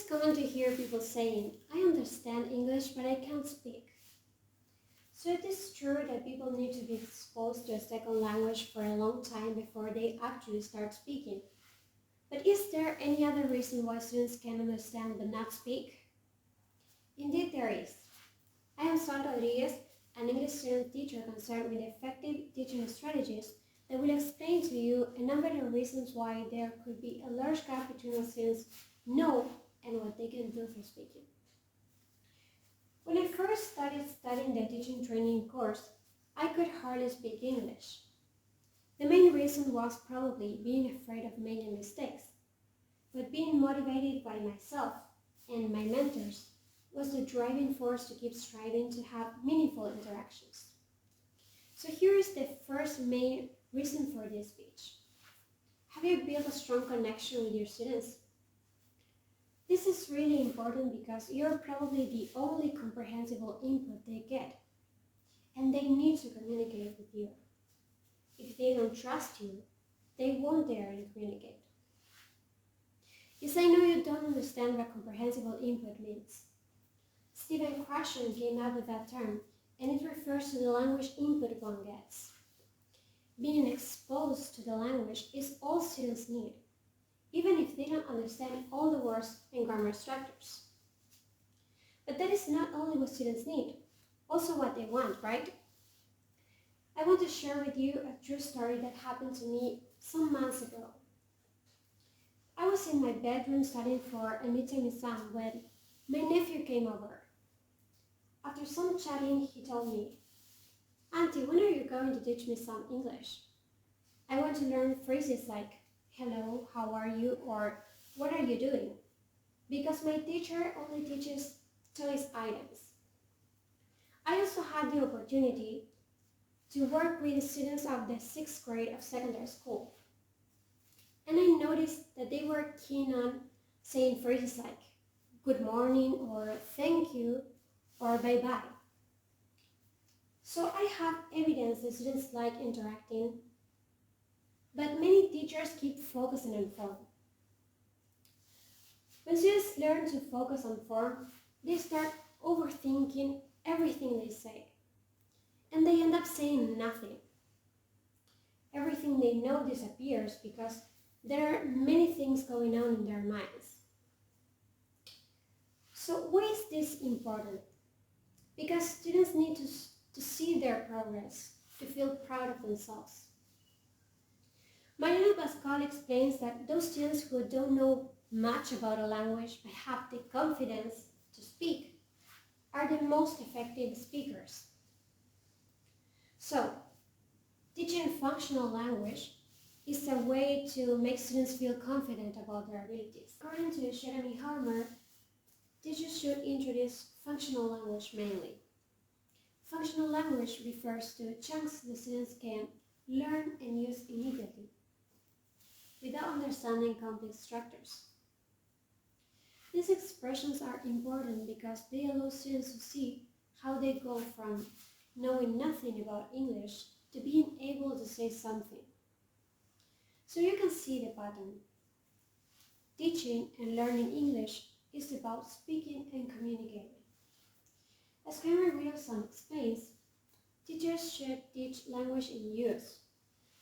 common to hear people saying, I understand English, but I can't speak. So it is true that people need to be exposed to a second language for a long time before they actually start speaking. But is there any other reason why students can understand but not speak? Indeed there is. I am Rodríguez, an English student teacher concerned with effective teaching strategies that will explain to you a number of reasons why there could be a large gap between what students know and what they can do for speaking. When I first started studying the teaching training course, I could hardly speak English. The main reason was probably being afraid of making mistakes, but being motivated by myself and my mentors was the driving force to keep striving to have meaningful interactions. So here is the first main reason for this speech. Have you built a strong connection with your students? This is really important because you're probably the only comprehensible input they get, and they need to communicate with you. If they don't trust you, they won't dare to communicate. Yes, I know you don't understand what comprehensible input means. Stephen Krashen came up with that term, and it refers to the language input one gets. Being exposed to the language is all students need, even if they don't understand all the words and grammar structures. But that is not only what students need, also what they want, right? I want to share with you a true story that happened to me some months ago. I was in my bedroom studying for a midterm exam when my nephew came over. After some chatting, he told me, Auntie, when are you going to teach me some English? I want to learn phrases like, hello, how are you, or what are you doing? Because my teacher only teaches choice items. I also had the opportunity to work with students of the 6th grade of secondary school. And I noticed that they were keen on saying phrases like good morning or thank you or bye-bye. So I have evidence that students like interacting, but many teachers keep focusing on form. When students learn to focus on form, they start overthinking everything they say, and they end up saying nothing. Everything they know disappears because there are many things going on in their minds. So why is this important? Because students need to see their progress, to feel proud of themselves. Mariano Pascal explains that those students who don't know much about a language but have the confidence to speak are the most effective speakers. So, teaching functional language is a way to make students feel confident about their abilities. According to Jeremy Harmer, teachers should introduce functional language mainly. Functional language refers to chunks the students can learn and use immediately, without understanding complex structures. These expressions are important because they allow students to see how they go from knowing nothing about English to being able to say something. So you can see the pattern. Teaching and learning English is about speaking and communicating. As Henry Wilson explains, teachers should teach language in use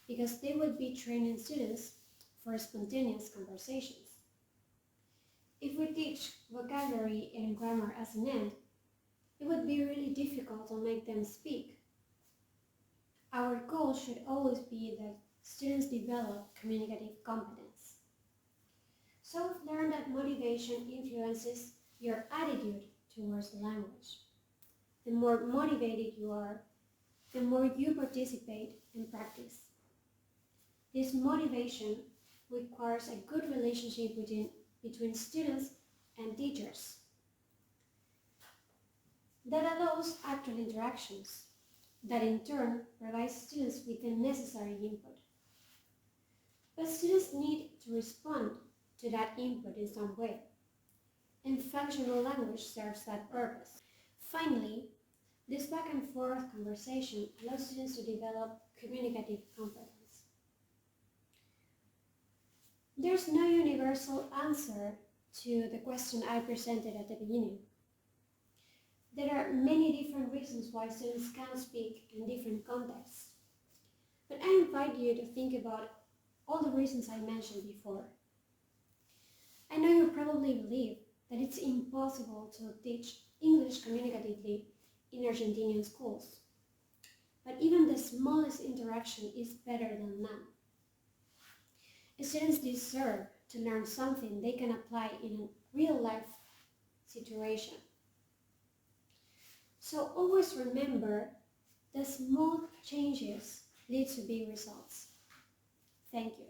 because they would be training students for spontaneous conversations. If we teach vocabulary and grammar as an end, it would be really difficult to make them speak. Our goal should always be that students develop communicative competence. So we've learned that motivation influences your attitude towards the language. The more motivated you are, the more you participate and practice. This motivation requires a good relationship between students and teachers that allows actual interactions, that in turn provides students with the necessary input. But students need to respond to that input in some way, and functional language serves that purpose. Finally, this back and forth conversation allows students to develop communicative competence. There's no universal answer to the question I presented at the beginning. There are many different reasons why students can't speak in different contexts, but I invite you to think about all the reasons I mentioned before. I know you probably believe that it's impossible to teach English communicatively in Argentinian schools, but even the smallest interaction is better than none. Students deserve to learn something they can apply in a real-life situation. So always remember that small changes lead to big results. Thank you.